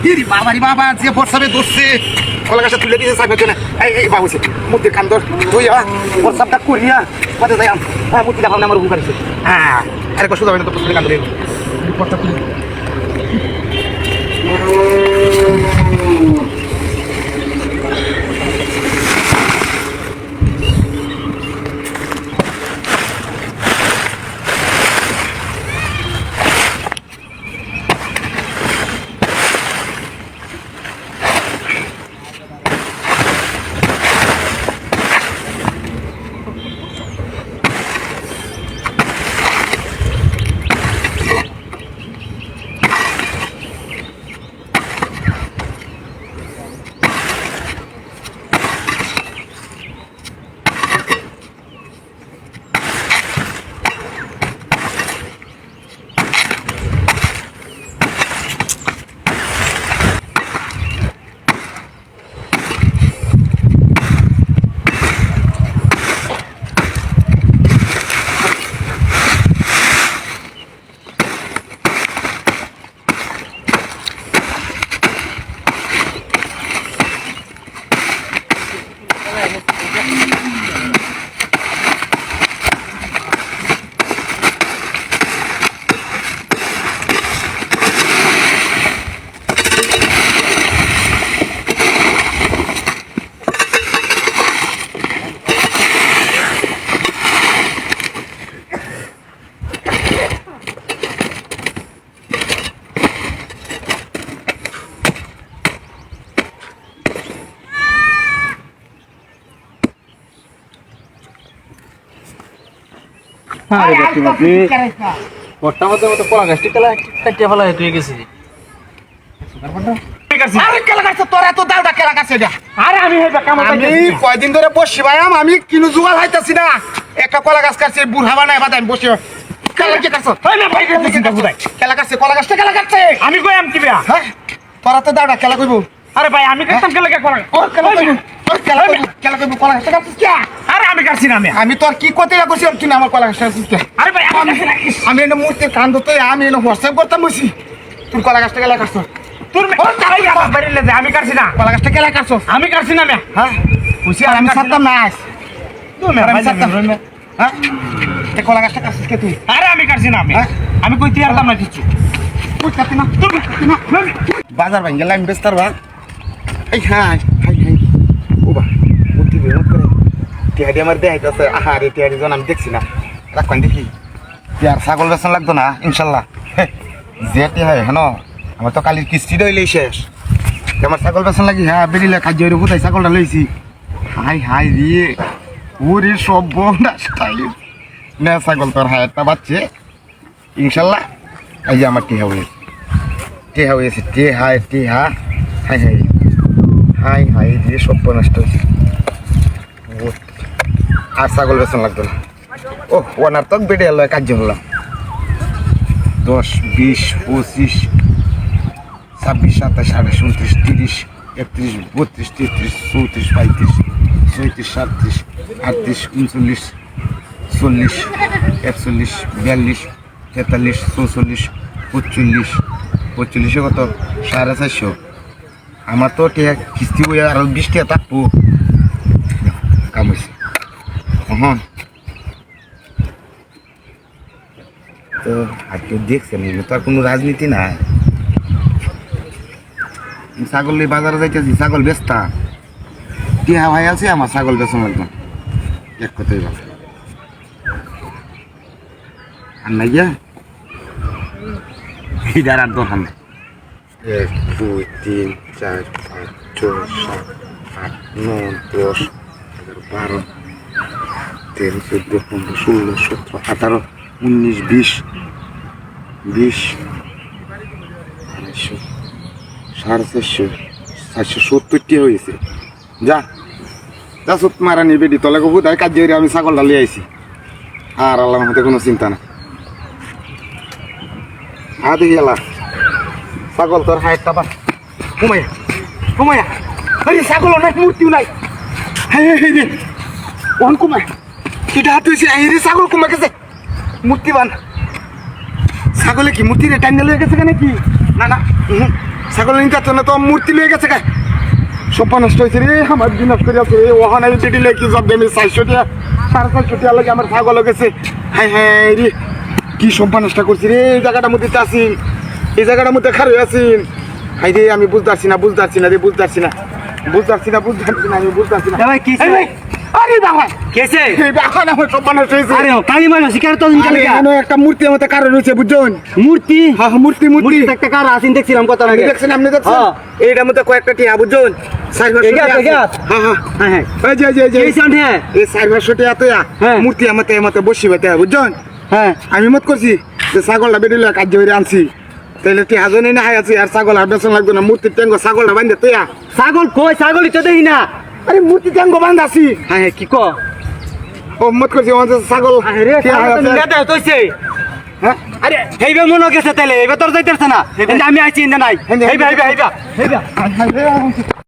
ইরি বাবারি বাবা যে বর্ষাবে দোষছে কলা গাছটা তুলে দিয়েছে সাইকেল জন্য এই বাবুছে মূর্তির কান্দর তুই বর্ষাটা করিয়া কোথায় যাই হ্যাঁ মূর্তিটা ভাবনা আমার উপকার আছে হ্যাঁ আরেকবার শুধু হবে না তো পুষ্পের কান্দরে বর্ষা তুলে আরে বাপরে বাপরে কটা মতো মতো কলা গাছটি কাটিয়ে ফেলা হয়ে গেছে কয়দিন ধরে বসি ভাই আমি কিনু জোগাড় হাইতাছি না একটা কলা গাছ কাটছে বুড়া বানায় বাদাম বসে খেলা কাটছে কলা গাছটা খেলা কাটছে আমি কই আম কি বেয়া হ্যাঁ তোরা তো দাওটা খেলা করবো আরে ভাই আমি কাটতাম খেলা কে করা খেলা করবো কলা গাছটা কাটছিস কে আরে আমি কাটছি না আমি তোর কি করতে করছিলাম তুই আমার কলা গাছটা কাটছিস কে আরে ভাই আমি এনে মূর্তির কান্দ তো আমি এনে হোয়াটসঅ্যাপ করতাম বসি তুই কলা গাছটা খেলা কাটছ তোর বাইরে দে আমি কাটছি না কলা গাছটা খেলা কাটছ আমি কাটছি না হ্যাঁ বুঝছি আর আমি ছাড়তাম না আমি ছাড়তাম হ্যাঁ কলা গাছটা কাটছিস কে তুই আরে আমি কাটছি না আমি কই তুই আরতাম না কিছু তুই কাটতি না বাজার ভাঙ গেলে আমি বেস্তার বা এই হাই হাই হাই ও বা মূর্তি বেরোত করে টিহাডি আমার দেখাইতেছে আহারে টিহাডি জন আমি দেখছি না রাখবেন দেখি আর ছাগল বেসন লাগতো না ইনশাল্লাহ যে টিহাই হেন আমার তো কালির কিস্তি রইলেই শেষ আমার ছাগল বেসন লাগি হ্যাঁ বেরিলে খাদ্য কোথায় ছাগলটা লইছি হাই হাই দিয়ে ওরে সব বনাস্টাই না ছাগল তোর হাই একটা বাচ্চে ইনশাল্লাহ এই যে আমার টিহা হয়েছে টিহা হাই হাই হাই হাই দিয়ে সব নষ্ট হয়েছে আর ছাগল বেসন লাগতো না ও ওনার তো বেড়ে এলো কার্য হলাম 10, 20, 25, 26, 27, 28, 29, 30, 31, 32, 33, 34, 35, 36, 37, 38, 39, 40, 41, 42, 43, 45, 45 কত 450 আমার তো কিস্তি বই আর 20 টাকা থাকবো কাম হয়েছে হ্যাঁ তো আজকে দেখছেন তো আর কোনো রাজনীতি নাই ছাগল বাজারে যাইতেছি ছাগল বেচতা টিহা ভাই আছে আমার ছাগল বেচন একদম এক কথাই ভালো আর নাই গিয়া হিদার আর দোকান 1, 2, 3, 4, 5, 6, 7, 8, 9, 10, 11, 12, 13, 14, 15, 16, 17, 18, 19, 20, 450, 470 হয়েছে যা যা সব মারা নিয়ে বেডি তলে কবু তাই কাজ আমি ছাগলটা লিয়ে আইছি আর আল্লাহর মধ্যে কোনো চিন্তা না দেখি এলা ছাগল তোর হাইটটা পা ঘুমাইয়া আরে ছাগল অনেক মূর্তিও নাই ওন কুমায় এটা হাত হয়েছে এই রে ছাগল কুমা গেছে মূর্তি বান ছাগলে কি মূর্তি রে টাইম লয়ে গেছে কেন কি না ছাগল নির্যাতন তো মূর্তি লয়ে গেছে গা সোপা নষ্ট হয়েছে রে আমার বিনাশ করে আছে ওখানে আমি দিলে কি জব দেমি 400 টাকা 450 টাকা লাগে আমার ছাগল গেছে হ্যাঁ হ্যাঁ রে কি সোপা নষ্ট করছি রে এই জায়গাটার মধ্যে আসিন এই জায়গাটার মধ্যে খারাপ আছেন হাই রে আমি বুঝতে পারছি না রে বুঝতে পারছি না আমি বুঝতে পারছি না ভাই কি আরে বাবা কেসে এই বাবা আমার সোপা নষ্ট হয়েছে আরে কালি মানুষ শিকার তো আরে এখানে একটা মূর্তি মতো কারো রয়েছে বুঝছেন মূর্তি হ্যাঁ মূর্তি মূর্তি একটা কার আসিন দেখছিলাম কত আগে দেখছেন আপনি দেখছেন হ্যাঁ। এইটার মধ্যে কয়েকটা টিয়া বুঝছেন এগাত, এগাত। হ্যাঁ হ্যাঁ হ্যাঁ হ্যাঁ এই যে এই সাউন্ড হ্যাঁ এই 400 টাকা তো হ্যাঁ। মূর্তি আমাতে বসি বেতে বুঝছেন হ্যাঁ আমি মত করছি যে ছাগলটা বেরিয়ে কাজ করে আনছি তাহলে টিয়া জনে না হাই আছে আর ছাগল আর বেসন লাগবে না মূর্তির ট্যাঙ্গ ছাগলটা বান্ধে তুই ছাগল কই ছাগলই তো দেখি না আরে মূর্তি ট্যাঙ্গ বান্ধাছি হ্যাঁ হ্যাঁ কি কো ও মত করছি আমাদের ছাগল আরে টিয়া হাই আছে। নেতা হইছে হ্যাঁ আরে হেইবে মনে গেছে তাইলে এবার তোর যাইতেছ না আমি আইছি ইন্দা নাই হেইবে হেইবে হেইবে হেইবে হাই রে